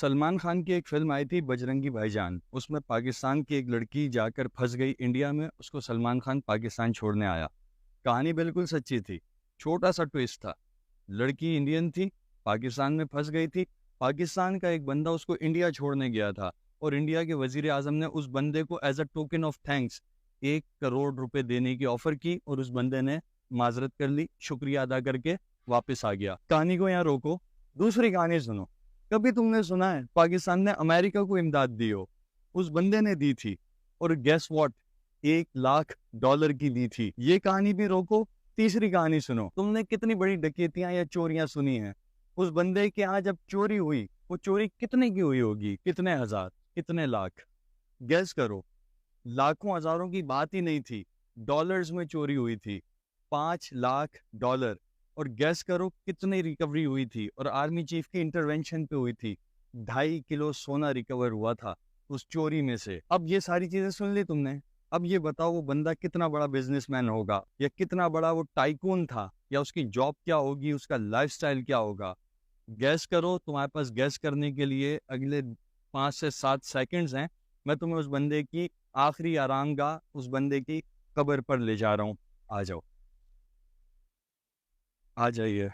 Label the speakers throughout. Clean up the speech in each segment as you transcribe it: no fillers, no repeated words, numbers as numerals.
Speaker 1: सलमान खान की एक फिल्म आई थी बजरंगी भाईजान। उसमें पाकिस्तान की एक लड़की जाकर फंस गई इंडिया में, उसको सलमान खान पाकिस्तान छोड़ने आया। कहानी बिल्कुल सच्ची थी। छोटा सा ट्विस्ट था। लड़की इंडियन थी, पाकिस्तान में फंस गई थी। पाकिस्तान का एक बंदा उसको इंडिया छोड़ने गया था और इंडिया के वजीर आजम ने उस बंदे को as a token of thanks 1 crore रुपए देने की ऑफर की और उस बंदे ने माजरत कर ली, शुक्रिया अदा करके वापस आ गया। कहानी को यहाँ रोको, दूसरी कहानी सुनो। कभी तुमने सुना है पाकिस्तान ने अमेरिका को इमदाद दी हो? उस बंदे ने दी थी। और गेस व्हाट, 1 लाख डॉलर की दी थी। ये कहानी भी रोको, तीसरी कहानी सुनो। तुमने कितनी बड़ी डकैतियां या चोरियां सुनी हैं? उस बंदे के यहाँ जब चोरी हुई, वो चोरी कितने की हुई होगी? कितने हजार, कितने लाख? गैस करो। लाखों हजारों की बात ही नहीं थी, डॉलर्स में चोरी हुई थी। 5 लाख डॉलर। और गैस करो कितनी रिकवरी हुई थी और आर्मी चीफ की इंटरवेंशन पे हुई थी। 2.5 किलो सोना रिकवर हुआ था उस चोरी में से। अब ये सारी चीजें सुन ली तुमने। अब ये बताओ वो बंदा कितना बड़ा बिजनेसमैन होगा, या कितना बड़ा वो टाइकून था, या उसकी जॉब क्या होगी, उसका लाइफस्टाइल क्या होगा? गैस करो। तुम्हारे पास गैस करने के लिए अगले 5 से 7 सेकंड्स हैं। मैं तुम्हें उस बंदे की आखिरी आरामगाह, उस बंदे की कब्र पर ले जा रहा हूँ। आ जाओ, आ जाइए।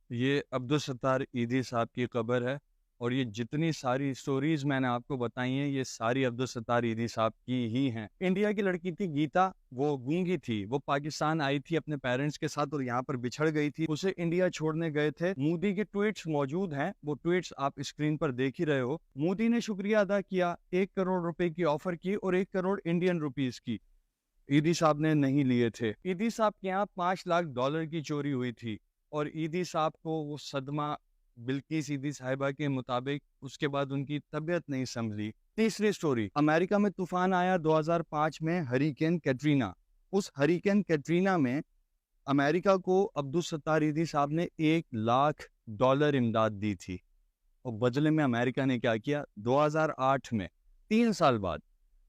Speaker 1: ये अब्दुल सत्तार ईदी साहब की कब्र है। और ये जितनी सारी स्टोरीज मैंने आपको बताई हैं, ये सारी अब्दुल सत्तार ईदी साहब की ही हैं। इंडिया की लड़की थी गीता, वो गूंगी थी। वो पाकिस्तान आई थी अपने पेरेंट्स के साथ और यहाँ पर बिछड़ गई थी। उसे इंडिया छोड़ने गए थे। मोदी के ट्वीट्स मौजूद हैं, वो ट्वीट्स आप स्क्रीन पर देख ही रहे हो। मोदी ने शुक्रिया अदा किया, 1 करोड़ रुपए की ऑफर की और 1 करोड़ इंडियन रुपीज की। ईदी साहब ने नहीं लिए थे। ईदी साहब के यहाँ 5 लाख डॉलर की चोरी हुई थी और ईदी साहब को वो सदमा, बिल्किस ईदी साहिबा के मुताबिक, उसके बाद उनकी तबीयत नहीं संभली। तीसरी स्टोरी, अमेरिका में तूफान आया 2005 में, हरिकेन कैटरीना। उस हरिकेन कैटरीना में अमेरिका को अब्दुल सत्तार ईदी साहब ने 1 लाख डॉलर इमदाद दी थी। और बदले में अमेरिका ने क्या किया? 2008 में, 3 साल बाद,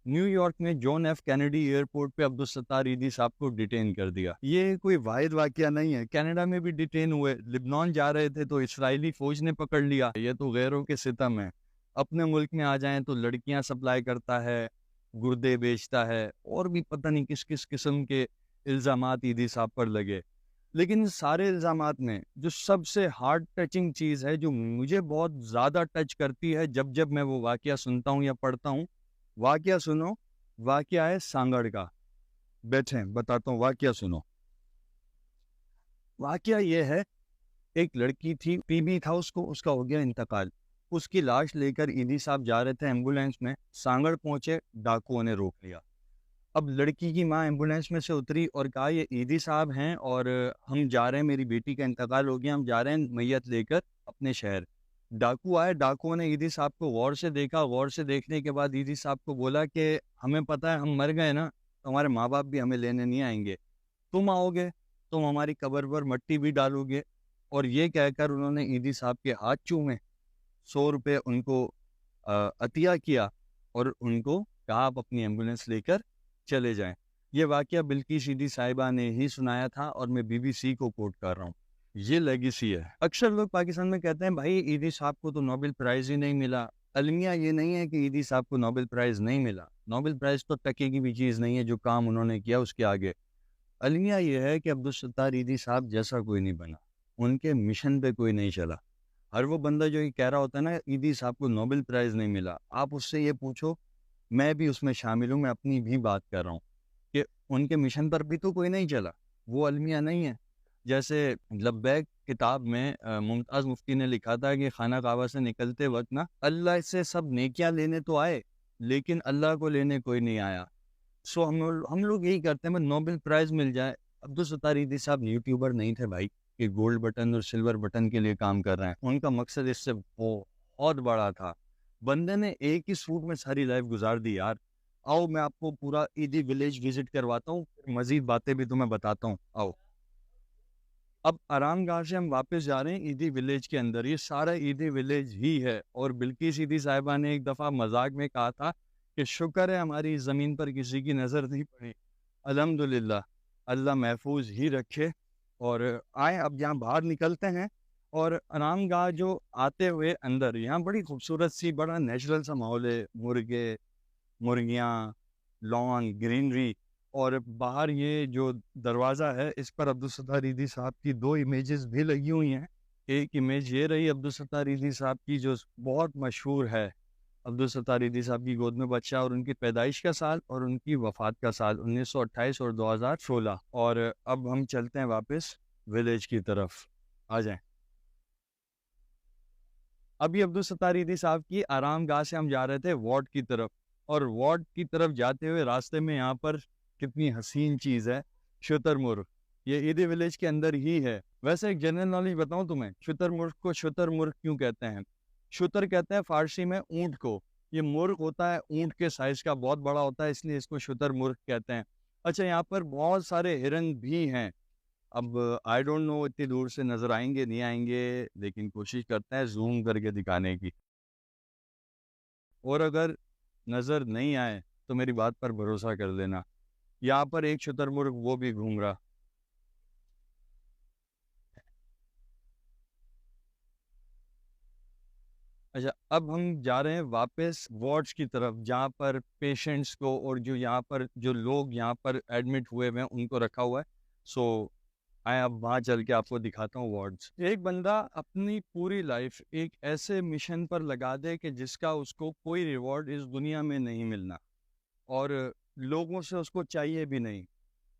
Speaker 1: न्यूयॉर्क में जॉन एफ कैनेडी एयरपोर्ट पे अब्दुल सत्तार ईदी साहब को डिटेन कर दिया। ये कोई वाहिद वाकया नहीं है, कनाडा में भी डिटेन हुए। लिबनान जा रहे थे तो इस्राएली फौज ने पकड़ लिया। ये तो गैरों के सितम है। अपने मुल्क में आ जाएं तो लड़कियां सप्लाई करता है, गुर्दे बेचता है, और भी पता नहीं किस किस किस्म के इल्जामात ईदी साहब पर लगे। लेकिन इन सारे इल्जामात में जो सबसे हार्ट टचिंग चीज़ है, जो मुझे बहुत ज़्यादा टच करती है जब जब मैं वो वाकया सुनता हूँ या पढ़ता हूँ, वाकया सुनो। वाकया है सांगड़ का। बैठे बताता हूँ, वाकया सुनो। वाकया ये है, एक लड़की थी, टीबी था उसको, उसका हो गया इंतकाल। उसकी लाश लेकर ईदी साहब जा रहे थे एम्बुलेंस में, सांगड़ पहुंचे, डाकुओं ने रोक लिया। अब लड़की की माँ एम्बुलेंस में से उतरी और कहा ये ईदी साहब हैं और हम जा रहे हैं, मेरी बेटी का इंतकाल हो गया, हम जा रहे हैं मैयत लेकर अपने शहर। डाकू आए, डाकुओं ने ईदी साहब को गौर से देखा। गौर से देखने के बाद ईदी साहब को बोला कि हमें पता है हम मर गए ना, तो हमारे माँ बाप भी हमें लेने नहीं आएंगे, तुम आओगे, तुम हमारी कब्र पर मट्टी भी डालोगे। और ये कहकर उन्होंने ईदी साहब के हाथ चूमे, 100 रुपये उनको अतिया किया और उनको कहा आप अपनी एम्बुलेंस लेकर चले जाएं। ये वाकया बिल्किस ईदी साहिबा ने ही सुनाया था और मैं बीबीसी को कोट कर रहा हूँ। ये लेगेसी है। अक्सर लोग पाकिस्तान में कहते हैं भाई ईदी साहब को तो नोबेल प्राइज ही नहीं मिला। अलमिया ये नहीं है कि ईदी साहब को नोबेल प्राइज नहीं मिला। नोबेल प्राइज तो टके की भी चीज़ नहीं है जो काम उन्होंने किया उसके आगे। अलमिया ये है कि अब्दुल सत्तार ईदी साहब जैसा कोई नहीं बना, उनके मिशन पे कोई नहीं चला। हर वो बंदा जो ये कह रहा होता है ना ईदी साहब को नोबेल प्राइज नहीं मिला, आप उससे ये पूछो, मैं भी उसमें शामिल हूँ, मैं अपनी भी बात कर रहा हूँ कि उनके मिशन पर भी तो कोई नहीं चला। वो अलमिया नहीं है। जैसे लब्बैक किताब में मुमताज़ मुफ्ती ने लिखा था कि खाना काबा से निकलते वक्त ना, अल्लाह से सब नेकियां लेने तो आए लेकिन अल्लाह को लेने कोई नहीं आया। सो हम लोग यही करते हैं, मैं नोबेल प्राइज मिल जाए। अब्दुल सत्तार ईदी साहब यूट्यूबर नहीं थे भाई कि गोल्ड बटन और सिल्वर बटन के लिए काम कर रहे हैं। उनका मकसद इससे बहुत बड़ा था। बंदे ने एक ही सूट में सारी लाइफ गुजार दी यार। आओ मैं आपको पूरा ईदी विलेज विजिट करवाता हूँ, मजीद बातें भी तुम्हें बताता हूँ। आओ। अब आरामगाह से हम वापस जा रहे हैं ईदी विलेज के अंदर। ये सारा ईदी विलेज ही है। और बिल्किस ईदी साहिबा ने एक दफ़ा मजाक में कहा था कि शुक्र है हमारी इस ज़मीन पर किसी की नज़र नहीं पड़ी, अल्हम्दुलिल्लाह, अल्लाह महफूज ही रखे। और आए अब यहाँ बाहर निकलते हैं। और आराम गाह जो आते हुए अंदर, यहाँ बड़ी खूबसूरत सी, बड़ा नेचुरल सा माहौल है, मुर्गे, मुर्गियाँ, लॉन, ग्रीनरी। और बाहर ये जो दरवाज़ा है, इस पर अब्दुल सत्तार ईदी साहब की 2 इमेजेस भी लगी हुई हैं। एक इमेज ये रही अब्दुल सत्तार ईदी साहब की, जो बहुत मशहूर है, अब्दुल सत्तार ईदी साहब की गोद में बच्चा, और उनकी पैदाइश का साल और उनकी वफ़ात का साल 1928 और 2016। और अब हम चलते हैं वापस विलेज की तरफ, आ जाएं। अभी अब्दुल सत्तार ईदी साहब की आराम गाह से हम जा रहे थे वार्ड की तरफ, और वार्ड की तरफ जाते हुए रास्ते में यहाँ पर कितनी हसीन चीज़ है, शुतुरमुर्ग। ये ईदी विलेज के अंदर ही है। वैसे एक जनरल नॉलेज बताऊं तुम्हें, शुतुरमुर्ग को शुतुरमुर्ग क्यों कहते हैं? शुतर कहते हैं फारसी में ऊंट को। ये मुर्ग होता है ऊंट के साइज का, बहुत बड़ा होता है, इसलिए इसको शुतुरमुर्ग कहते हैं। अच्छा, यहाँ पर बहुत सारे हिरन भी हैं। अब आई डोंट नो इतनी दूर से नजर आएंगे नहीं आएंगे, लेकिन कोशिश करते हैं जूम करके दिखाने की। और अगर नजर नहीं आए तो मेरी बात पर भरोसा कर लेना, यहाँ पर एक शुतुरमुर्ग वो भी घूम रहा। अच्छा, अब हम जा रहे हैं वापस वार्ड्स की तरफ, जहाँ पर पेशेंट्स को और जो यहाँ पर जो लोग यहाँ पर एडमिट हुए हुए हैं उनको रखा हुआ है। सो आए, अब वहाँ चल के आपको दिखाता हूँ वार्ड्स। एक बंदा अपनी पूरी लाइफ एक ऐसे मिशन पर लगा दे कि जिसका उसको कोई रिवॉर्ड इस दुनिया में नहीं मिलना, और लोगों से उसको चाहिए भी नहीं।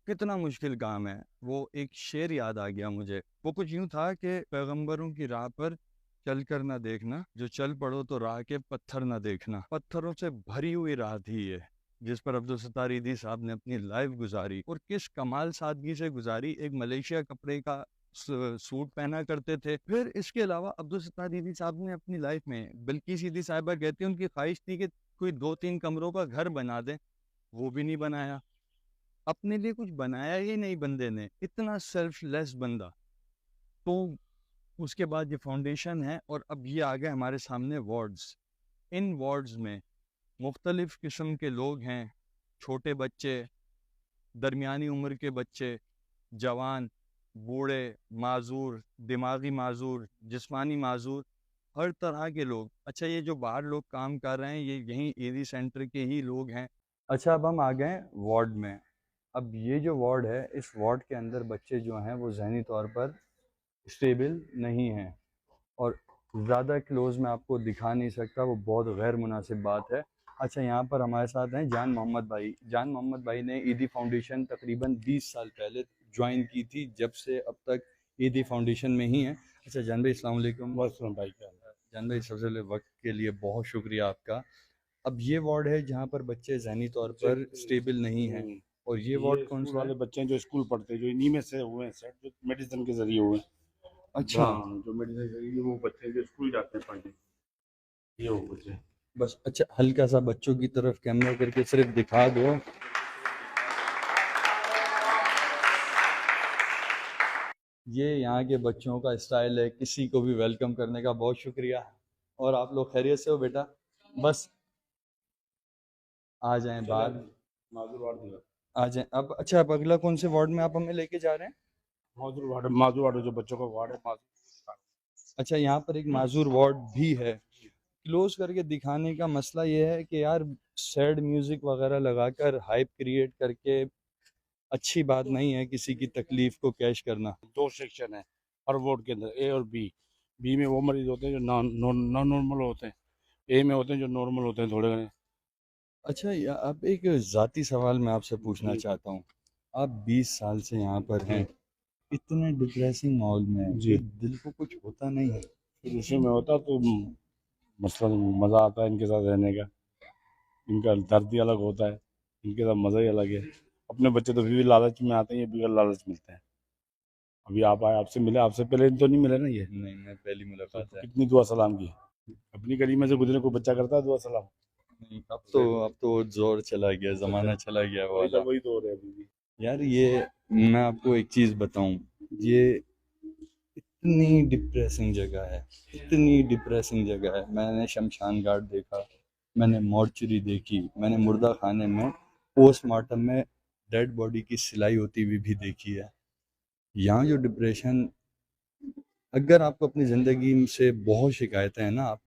Speaker 1: कितना मुश्किल काम है। वो एक शेर याद आ गया मुझे, वो कुछ यूं था कि पैगंबरों की राह पर चल कर ना देखना, जो चल पड़ो तो राह के पत्थर ना देखना। पत्थरों से भरी हुई राह थी ये, जिस पर अब्दुल सत्तार ईदी साहब ने अपनी लाइफ गुजारी, और किस कमाल सादगी से गुजारी। एक मलेशिया कपड़े का सूट पहना करते थे। फिर इसके अलावा अब्दुल सत्तार ईदी साहब ने अपनी लाइफ में, बल्कि सीधी साहिबा कहती है उनकी ख्वाहिश थी कि कोई 2-3 कमरों का घर बना दे, वो भी नहीं बनाया। अपने लिए कुछ बनाया ही नहीं बंदे ने, इतना सेल्फलेस बंदा। तो उसके बाद ये फाउंडेशन है, और अब ये आ गए हमारे सामने वार्ड्स। इन वार्ड्स में मुख्तलिफ किस्म के लोग हैं, छोटे बच्चे, दरमियानी उम्र के बच्चे, जवान, बूढ़े, माजूर, दिमागी माजूर, जिस्मानी माजूर, हर तरह के लोग। अच्छा, ये जो बाहर लोग काम कर रहे हैं ये यहीं ईदी सेंटर के ही लोग हैं। अच्छा, अब हम आ गए वार्ड में। अब ये जो वार्ड है, इस वार्ड के अंदर बच्चे जो हैं वो जहनी तौर पर स्टेबल नहीं हैं, और ज़्यादा क्लोज में आपको दिखा नहीं सकता, वो बहुत गैर मुनासिब बात है। अच्छा, यहाँ पर हमारे साथ हैं जान मोहम्मद भाई। जान मोहम्मद भाई ने ईदी फाउंडेशन तकरीबन 20 साल पहले ज्वाइन की थी, जब से अब तक ईदी फाउंडेशन में ही हैं। अच्छा जान भाई, अस्सलाम वालेकुम।
Speaker 2: वालेकुम भाई, क्या हाल है?
Speaker 1: जान भाई, सबसे पहले वक्त के लिए बहुत शुक्रिया आपका। अब ये वार्ड है जहाँ पर बच्चे जहनी तौर
Speaker 2: बच्चे
Speaker 1: पर स्टेबल नहीं हैं, और ये वार्ड
Speaker 2: ये
Speaker 1: कौन
Speaker 2: स्कूल
Speaker 1: सा है?
Speaker 2: वाले बच्चे हैं जो स्कूल पढ़ते हैं, जो इन्हीं में से हुए हैं सेट, जो मेडिसिन के जरिए हुए हैं।
Speaker 1: अच्छा,
Speaker 2: हाँ, जो मेडिसिन के जरिए वो बच्चे हैं जो स्कूल जाते हैं पढ़ने, ये वो बच्चे हैं।
Speaker 1: बस। अच्छा, हल्का सा बच्चों की तरफ कैमरा करके सिर्फ दिखा दो। ये यहाँ के बच्चों का स्टाइल है, किसी को भी वेलकम करने का। बहुत शुक्रिया। और आप लोग खैरियत से हो बेटा? बस आ जाएं
Speaker 2: चले
Speaker 1: बाहर,
Speaker 2: माजूर वार्ड दिया,
Speaker 1: आ जाएं अब। अच्छा, अब अगला कौन से वार्ड में आप हमें लेके जा रहे हैं?
Speaker 2: माजूर वार्ड जो बच्चों का वार्ड है, माजूर।
Speaker 1: अच्छा, यहाँ पर एक माजूर वार्ड भी है। क्लोज करके दिखाने का मसला ये है कि यार, सैड म्यूजिक वगैरह लगाकर हाइप क्रिएट करके अच्छी बात नहीं है किसी की तकलीफ को कैश करना।
Speaker 2: 2 सेक्शन है हर वार्ड के अंदर, ए और बी। बी में वो मरीज होते हैं जो नॉन नॉर्मल होते हैं, ए में होते हैं जो नॉर्मल होते हैं थोड़े घने।
Speaker 1: अच्छा, अब एक ज़ाती सवाल मैं आपसे पूछना
Speaker 2: जी
Speaker 1: चाहता हूँ। आप 20 साल से यहाँ पर हैं,
Speaker 2: जी
Speaker 1: इतने डिप्रेसिंग माहौल में
Speaker 2: जी।
Speaker 1: फिर दिल को कुछ होता नहीं है?
Speaker 2: फिर उसी में होता तो मसला मज़ा आता है इनके साथ रहने का। इनका दर्द ही अलग होता है, इनके साथ मज़ा ही अलग है। अपने बच्चे तो फिर भी लालच में आते हैं, ये बगैर लालच मिलते हैं। अभी आप आए, आपसे मिले, आपसे पहले तो नहीं मिले ना ये।
Speaker 1: नहीं, मैं पहली
Speaker 2: तो
Speaker 1: मुलाकात है।
Speaker 2: कितनी दुआ सलाम की। अपनी गली में से गुजरे कोई बच्चा करता है दुआ सलाम?
Speaker 1: नहीं, अब तो जोर चला गया, ज़माना चला गया वो वाला।
Speaker 2: वही तो हो रहा है अभी भी।
Speaker 1: यार, ये मैं आपको एक चीज़ बताऊं, ये इतनी डिप्रेसिंग जगह है, इतनी डिप्रेसिंग जगह है। मैंने शमशान घाट देखा, मैंने मॉर्चरी देखी, मैंने मुर्दा खाने में पोस्टमार्टम में डेड बॉडी की सिलाई होती हुई भी देखी है। यहाँ जो डिप्रेशन अगर आपको अपनी ज़िंदगी से बहुत शिकायतें हैं ना, आप